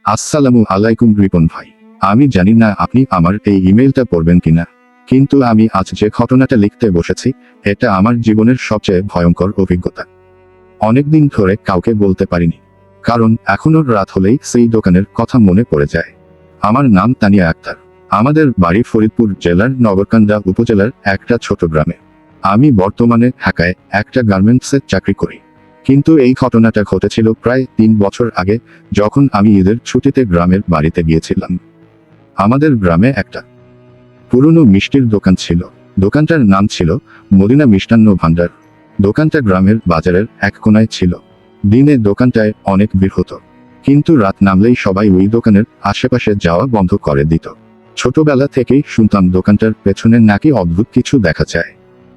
আসসালামু আলাইকুম রিপন ভাই। আমি জানি না আপনি আমার এই ইমেলটা পড়বেন কিনা, কিন্তু আমি আজ যে ঘটনাটা লিখতে বসেছি এটা আমার জীবনের সবচেয়ে ভয়ঙ্কর অভিজ্ঞতা। অনেকদিন ধরে কাউকে বলতে পারিনি, কারণ এখনো রাত হলেই সেই দোকানের কথা মনে পড়ে যায়। আমার নাম তানিয়া আক্তার। আমাদের বাড়ি ফরিদপুর জেলার নগরকান্দা উপজেলার একটা ছোট গ্রামে। আমি বর্তমানে ঢাকায় একটা গার্মেন্টসে চাকরি করি। কিন্তু এই ঘটনাটা ঘটেছিল প্রায় 3 বছর আগে, যখন আমি ঈদের ছুটিতে গ্রামের বাড়িতে গিয়েছিলাম। আমাদের গ্রামে একটা পুরনো মিষ্টির দোকান ছিল। দোকানটার নাম ছিল মদিনা মিষ্টান্ন ভান্ডার। দোকানটা গ্রামের বাজারের এক কোনায় ছিল। দিনে দোকানটায় অনেক ভিড় হতো, কিন্তু রাত নামলেই সবাই ওই দোকানের আশেপাশে যাওয়া বন্ধ করে দিত। ছোটবেলা থেকেই শুনতাম দোকানটার পেছনে নাকি অদ্ভুত কিছু দেখা যায়।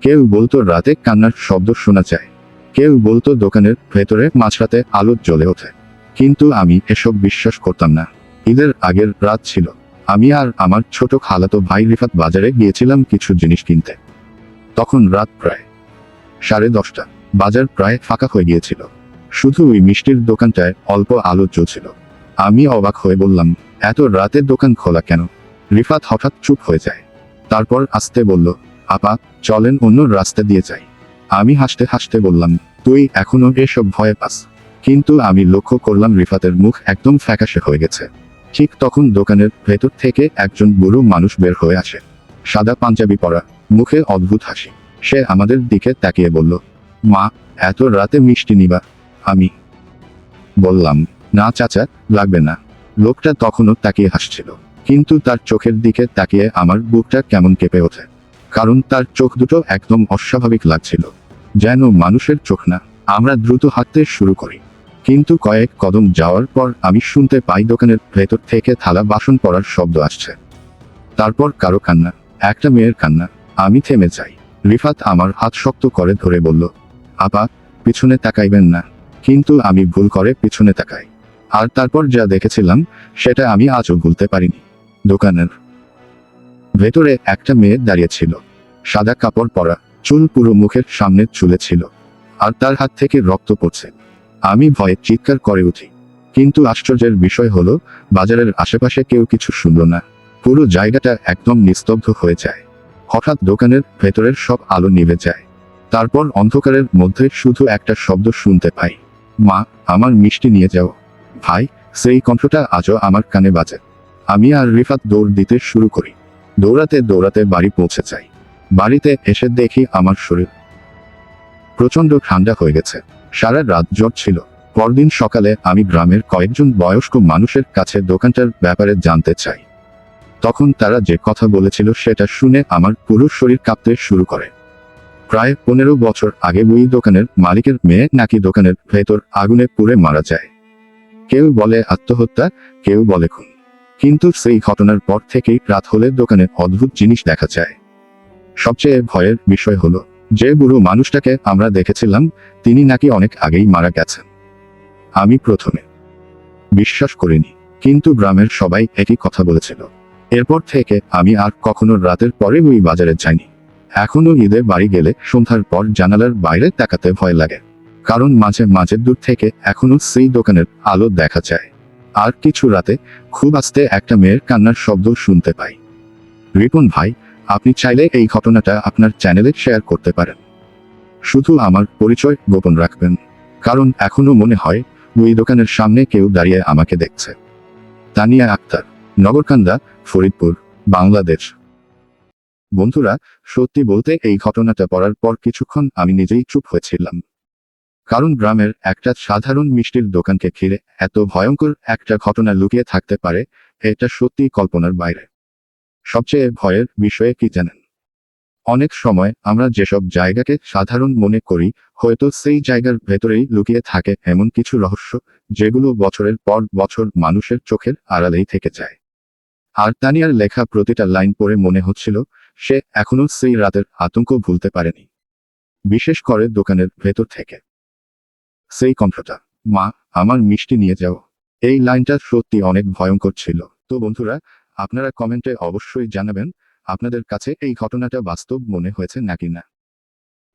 কেউ বলতো রাতে কান্নার শব্দ শোনা যায়, কেউ বলতো দোকানের ভেতরে মাঝরাতে আলো জ্বলে ওঠে। কিন্তু আমি এসব বিশ্বাস করতাম না। ঈদের আগের রাত ছিল। আমি আর আমার ছোট খালাতো ভাই রিফাত বাজারে গিয়েছিলাম কিছু জিনিস কিনতে। তখন রাত প্রায় 10:30। বাজার প্রায় ফাঁকা হয়ে গিয়েছিল। শুধু ওই মিষ্টির দোকানটায় অল্প আলো জ্বলছিল। আমি অবাক হয়ে বললাম, এত রাতে দোকান খোলা কেন? রিফাত হঠাৎ চুপ হয়ে যায়। তারপর আস্তে বলল, আপা, চলেন অন্য রাস্তা দিয়ে যাই। আমি হাসতে হাসতে বললাম, তুই এখনো এসব ভয় পাস? কিন্তু আমি লক্ষ্য করলাম রিফাতের মুখ একদম ফ্যাকাশে হয়ে গেছে। ঠিক তখন দোকানের ভেতর থেকে একজন বুড়ো মানুষ বের হয়ে আসে। সাদা পাঞ্জাবি পরা, মুখে অদ্ভুত হাসি। সে আমাদের দিকে তাকিয়ে বলল, মা, এত রাতে মিষ্টি নিবা? আমি বললাম, না চাচা, লাগবে না। লোকটা তখনও তাকিয়ে হাসছিল, কিন্তু তার চোখের দিকে তাকিয়ে আমার বুকটা কেমন কেঁপে ওঠে। কারণ তার চোখ দুটো একদম অস্বাভাবিক লাগছিল, যেন মানুষের চোখ না। আমরা দ্রুত হাঁটতে শুরু করি, কিন্তু কয়েক কদম যাওয়ার পর আমি শুনতে পাই দোকানের ভেতর থেকে থালা বাসন পড়ার শব্দ আসছে। তারপর কারো কান্না, একটা মেয়ের কান্না। আমি থেমে যাই। রিফাত আমার হাত শক্ত করে ধরে বলল, আপা, পিছনে তাকাইবেন না। কিন্তু আমি ভুল করে পিছনে তাকাই। আর তারপর যা দেখেছিলাম সেটা আমি আজও ভুলতে পারিনি। দোকানের ভেতরে একটা মেয়ে দাঁড়িয়ে ছিল। সাদা কাপড় পরা, চুল পুরো মুখের সামনে ঝুলে ছিল, আর তার হাত থেকে রক্ত পড়ছে। আমি ভয়ে চিৎকার করে উঠি। কিন্তু আশ্চর্যের বিষয় হলো, বাজারের আশেপাশে কেউ কিছু শুনল না। পুরো জায়গাটা একদম নিস্তব্ধ হয়ে যায়। হঠাৎ দোকানের ভেতরের সব আলো নিভে যায়। তারপর অন্ধকারের মধ্যে শুধু একটা শব্দ শুনতে পাই, মা, আমার মিষ্টি নিয়ে যাও। ভাই, সেই কণ্ঠটা আজও আমার কানে বাজে। আমি আর রিফাত দৌড় দিতে শুরু করি। দৌড়াতে দৌড়াতে বাড়ি পৌঁছে যাই। বাড়িতে এসে দেখি আমার শরীর প্রচণ্ড ঠান্ডা হয়ে গেছে। সারা রাত জ্বর ছিল। পরদিন সকালে আমি গ্রামের কয়েকজন বয়স্ক মানুষের কাছে দোকানটার ব্যাপারে জানতে চাই। তখন তারা যে কথা বলেছিল সেটা শুনে আমার পুরো শরীর কাঁপতে শুরু করে। প্রায় 15 বছর আগে ওই দোকানের মালিকের মেয়ে নাকি দোকানের ভেতর আগুনে পুড়ে মারা যায়। কেউ বলে আত্মহত্যা, কেউ বলে খুন। কিন্তু সেই ঘটনার পর থেকেই রাত হলে দোকানে অদ্ভুত জিনিস দেখা যায়। সবচেয়ে ভয়ের বিষয় হলো, যে বুড়ো মানুষটাকে আমরা দেখেছিলাম তিনি নাকি অনেক আগেই মারা গেছেন। আমি প্রথমে বিশ্বাস করিনি, কিন্তু গ্রামের সবাই একই কথা বলেছিল। এরপর থেকে আমি আর কখনো রাতের পরে ওই বাজারে যাইনি। এখনো ঈদে বাড়ি গেলে সন্ধ্যার পর জানালার বাইরে তাকাতে ভয় লাগে, কারণ মাঝে মাঝে দূর থেকে এখনো সেই দোকানের আলো দেখা যায়। আর কিছু রাতে খুব আস্তে একটা মেয়ের কান্নার শব্দ শুনতে পাই। রিপন ভাই, আপনি চাইলে এই ঘটনাটা আপনার চ্যানেলে শেয়ার করতে পারেন। শুধু আমার পরিচয় গোপন রাখবেন, কারণ এখনো মনে হয় ওই দোকানের সামনে কেউ দাঁড়িয়ে আমাকে দেখছে। তানিয়া আক্তার, নগরকান্দা, ফরিদপুর, বাংলাদেশ। বন্ধুরা, সত্যি বলতে এই ঘটনাটা পড়ার পর কিছুক্ষণ আমি নিজেই চুপ হয়েছিলাম। কারণ গ্রামের একটা সাধারণ মিষ্টির দোকানকে ঘিরে এত ভয়ঙ্কর একটা ঘটনা লুকিয়ে থাকতে পারে, এটা সত্যিই কল্পনার বাইরে। সবচেয়ে ভয়ের বিষয়ে কি জানেন? অনেক সময় আমরা যেসব জায়গাকে সাধারণ মনে করি, হয়তো সেই জায়গার ভেতরেই লুকিয়ে থাকে এমন কিছু রহস্য, যেগুলো বছরের পর বছর মানুষের চোখের আড়ালেই থেকে যায়। আর তানিয়ার লেখা প্রতিটা লাইন পড়ে মনে হচ্ছিল সে এখনো সেই রাতের আতঙ্ক ভুলতে পারেনি। বিশেষ করে দোকানের ভেতর থেকে সেই কণ্ঠটা, মা, আমার মিষ্টি নিয়ে যাও। এই লাইনটা সত্যি অনেক ভয়ঙ্কর ছিল। তো বন্ধুরা, আপনারা কমেন্টে অবশ্যই জানাবেন আপনাদের কাছে এই ঘটনাটা বাস্তব মনে হয়েছে নাকি না।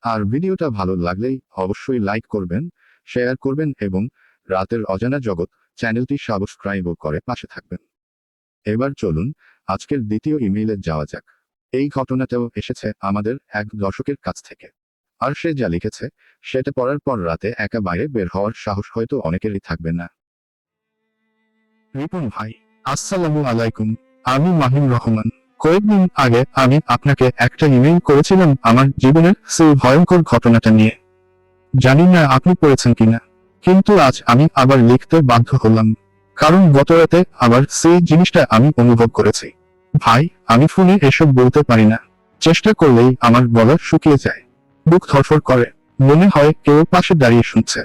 আর ভিডিওটা ভালো লাগলেই অবশ্যই লাইক করবেন, শেয়ার করবেন এবং রাতের অজানা জগৎ চ্যানেলটি সাবস্ক্রাইব করে পাশে থাকবেন। এবার চলুন আজকের দ্বিতীয় ইমেইলে যাওয়া যাক। এই ঘটনাটাও এসেছে আমাদের এক দর্শকের কাছ থেকে। আর সে যা লিখেছে সেটা পড়ার পর রাতে একা বাইরে বের হওয়ার সাহস হয়তো অনেকেরই থাকবে না। রিপন ভাই, আসসালামু আলাইকুম। আমি মাহিম রহমান। কয়েকদিন আগে আমি আপনাকে একটা ইমেইল করেছিলাম আমার জীবনের সেই ভয়ঙ্কর ঘটনাটা নিয়ে। জানি না আপনি পড়েছেন কিনা, কিন্তু আজ আমি আবার লিখতে বাধ্য হলাম, কারণ গতরাতে আবার সেই জিনিসটা আমি অনুভব করেছি। ভাই, আমি ফোনে এসব বলতে পারি না। চেষ্টা করলেই আমার গলা শুকিয়ে যায়, বুক ধরফর করে, মনে হয় কেউ পাশে দাঁড়িয়ে শুনছে।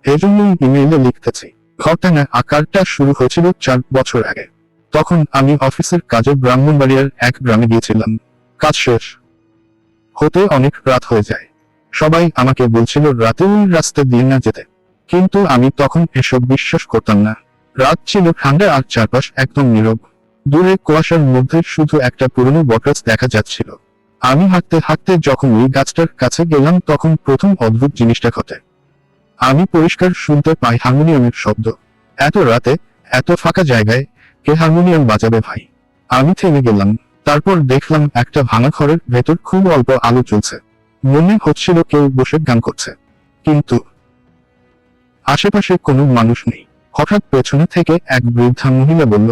এজন্যই ইমেইলে লিখতেছি। ঘটনা আকারটা শুরু হয়েছিল 4 বছর আগে। তখন আমি অফিসের কাজে ব্রাহ্মণবাড়িয়ার এক গ্রামে গিয়েছিলাম। কাজ শেষ হতে অনেক রাত হয়ে যায়। সবাই আমাকে বলছিল রাতে ওই রাস্তা দিয়ে না যেতে, কিন্তু আমি তখন এসব বিশ্বাস করতাম না। রাত ছিল ঠান্ডা আর চারপাশ একদম নীরব। দূরে কুয়াশার মধ্যে শুধু একটা পুরনো বটগাছ দেখা যাচ্ছিল। আমি হাঁটতে হাঁটতে যখন ওই গাছটার কাছে গেলাম তখন প্রথম অদ্ভুত জিনিসটা ঘটে। আমি পরিষ্কার শুনতে পাই হারমোনিয়ামের শব্দ। এত রাতে, এত ফাঁকা জায়গায় কে হারমোনিয়াম বাজাবে ভাই? আমি থেমে গেলাম। তারপর দেখলাম একটা ভাঙা ঘরের ভেতর খুব অল্প আলো জ্বলছে। মনে হচ্ছিল কেউ বসে গান করছে, কিন্তু আশেপাশে কোনো মানুষ নেই। হঠাৎ পেছনে থেকে এক বৃদ্ধা মহিলা বলল,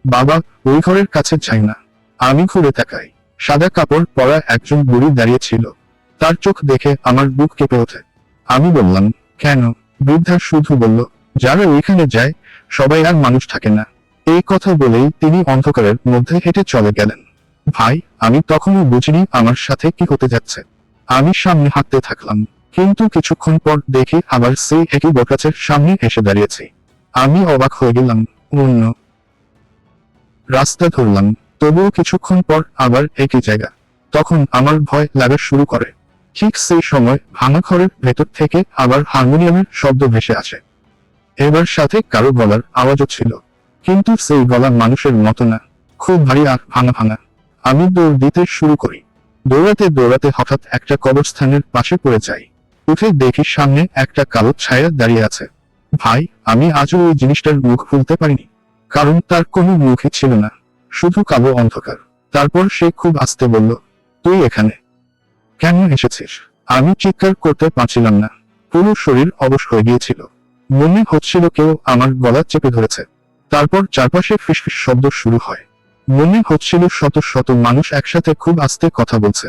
বাবা, ওই ঘরের কাছে যাই না। আমি ঘুরে তাকাই। সাদা কাপড় পরা একজন বুড়ি দাঁড়িয়ে ছিল। তার চোখ দেখে আমার বুক কেঁপে ওঠে। আমি বললাম, কেন? বৃদ্ধা শুধু বলল, যারা ওইখানে যায় সবাই আর মানুষ থাকে না। এই কথা বলেই তিনি অন্ধকারের মধ্যে হেঁটে চলে গেলেন। ভাই, আমি তখনও বুঝিনি আমার সাথে কি হতে যাচ্ছে। আমি সামনে হাঁটতে থাকলাম, কিন্তু কিছুক্ষণ পর দেখি আবার সেই একই বটগাছের সামনে এসে দাঁড়িয়েছি। আমি অবাক হয়ে গেলাম। অন্য রাস্তা ধরলাম, তবুও কিছুক্ষণ পর আবার একই জায়গা। তখন আমার ভয় লাগা শুরু করে। ঠিক সেই সময় ভাঙা ঘরের ভেতর থেকে আবার হারমোনিয়ামের শব্দ ভেসে আসে। এবার সাথে কারো গলার আওয়াজও ছিল, কিন্তু সেই গলা মানুষের মতো না, খুব ভারী আর ভাঙা ভাঙা। আমি দৌড় দিতে শুরু করি। দৌড়াতে দৌড়াতে হঠাৎ একটা কবরস্থানের পাশে পড়ে যাই। উঠে দেখি সামনে একটা কালো ছায়া দাঁড়িয়ে আছে। ভাই, আমি আজও ওই জিনিসটার মুখ খুলতে পারিনি, কারণ তার কোনো মুখই ছিল না, শুধু কালো অন্ধকার। তারপর সে খুব আস্তে বলল, তুই এখানে কেন এসেছিস? আমি চিৎকার করতে পারছিলাম না। পুরো শরীর অবশ হয়ে গিয়েছিল। মনে হচ্ছিল কেউ আমার গলা চেপে ধরেছে। তারপর চারপাশে ফিসফিস শব্দ শুরু হয়। মনে হচ্ছিল শত শত মানুষ একসাথে খুব আস্তে কথা বলছে।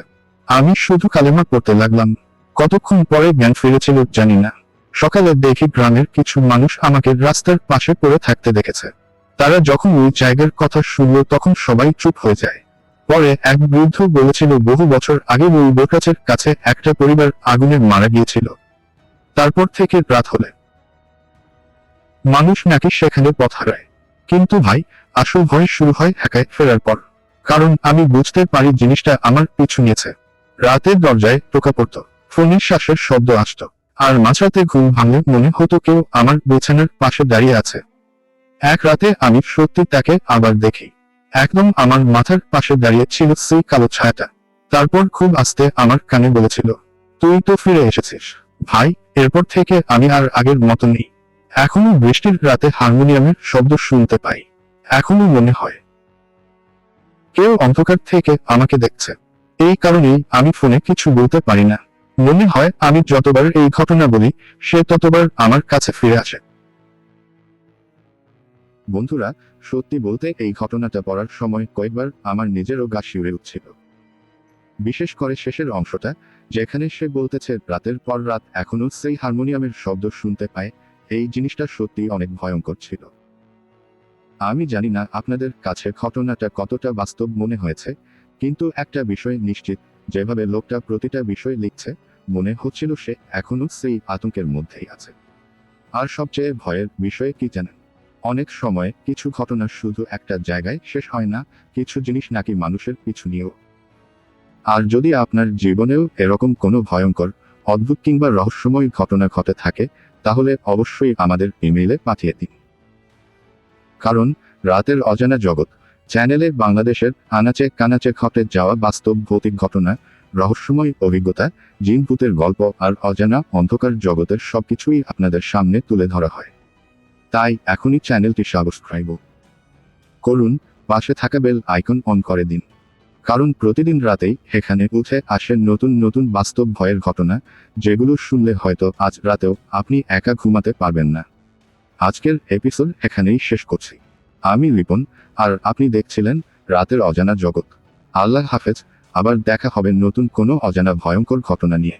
আমি শুধু কালেমা পড়তে লাগলাম। কতক্ষণ পরে জ্ঞান ফিরেছিল জানি না। সকালে দেখি গ্রামের কিছু মানুষ আমাকে রাস্তার পাশে পড়ে থাকতে দেখেছে। তারা যখন ওই জায়গার কথা শুনল তখন সবাই চুপ হয়ে যায়। পরে এক বৃদ্ধ বলেছিল বহু বছর আগে ওই বটগাছের কাছে একটা পরিবার আগুনে মারা গিয়েছিল। তারপর থেকে রাত হলে মানুষ নাকি সেখানে পথ হারায়। কিন্তু ভাই, আসল ভয় শুরু হয় ঢাকায় ফেরার পর। কারণ আমি বুঝতে পারি জিনিসটা আমার পিছু নিয়েছে। রাতের দরজায় টোকা পড়ত, ফোনের শ্বাসের শব্দ আসতো, আর মাঝরাতে ঘুম ভাঙলে মনে হতো কেউ আমার বিছানার পাশে দাঁড়িয়ে আছে। এক রাতে আমি সত্যি তাকে আবার দেখি। একদম আমার মাথার পাশে দাঁড়িয়ে ছিল সেই কালো ছায়াটা। তারপর খুব আস্তে আমার কানে বলেছিল, তুই তো ফিরে এসেছিস ভাই। এরপর থেকে আমি আর আগের মতো নেই। এখনো বৃষ্টির রাতে হারমোনিয়ামের শব্দ শুনতে পাই। এখনো মনে হয় কেউ অন্ধকার থেকে আমাকে দেখছে। এই কারণেই আমি ফোনে কিছু বলতে পারি না। মনে হয় আমি যতবার এই ঘটনা বলি সে ততবার আমার কাছে ফিরে আসে। বন্ধুরা, সত্যি বলতে এই ঘটনাটা পড়ার সময় কয়েকবার আমার নিজেরও গা শিউরে উঠছিল। বিশেষ করে শেষের অংশটা, যেখানে সে বলতেছে রাতের পর রাত এখনো সেই হারমোনিয়ামের শব্দ শুনতে পায়। এই জিনিসটা সত্যি অনেক ভয়ঙ্কর ছিল। আমি জানি না আপনাদের কাছে ঘটনাটা কতটা বাস্তব মনে হয়েছে, কিন্তু একটা বিষয় নিশ্চিত, যেভাবে লোকটা প্রতিটা বিষয় লিখছে মনে হচ্ছিল সে এখনো সেই আতঙ্কের মধ্যেই আছে। আর সবচেয়ে ভয়ের বিষয় কি জানেন? অনেক সময় কিছু ঘটনা শুধু একটা জায়গায় শেষ হয় না, কিছু জিনিস নাকি মানুষের পিছু নিয়েও। আর যদি আপনার জীবনেও এরকম কোনো ভয়ঙ্কর, অদ্ভুত কিংবা রহস্যময় ঘটনা ঘটে থাকে, তাহলে অবশ্যই আমাদের ইমেইলে পাঠিয়ে দিন। কারণ রাতের অজানা জগৎ চ্যানেলে বাংলাদেশের আনাচে কানাচে ঘটে যাওয়া বাস্তব ভৌতিক ঘটনা, রহস্যময় অভিজ্ঞতা, জিন ভূতের গল্প আর অজানা অন্ধকার জগতের সবকিছুই আপনাদের সামনে তুলে ধরা হয়। তাই এখনই চ্যানেলটি সাবস্ক্রাইব করুন, পাশে থাকা বেল আইকন অন করে দিন। কারণ প্রতিদিন রাতেই এখানে উঠে আসে নতুন নতুন বাস্তব ভয়ের ঘটনা, যেগুলো শুনলে হয়তো আজ রাতেও আপনি একা ঘুমাতে পারবেন না। আজকের এপিসোড এখানেই শেষ করছি। আমি রিপন, আর আপনি দেখছিলেন রাতের অজানা জগৎ। আল্লাহ হাফেজ, আবার দেখা হবে নতুন কোনো অজানা ভয়ঙ্কর ঘটনা নিয়ে।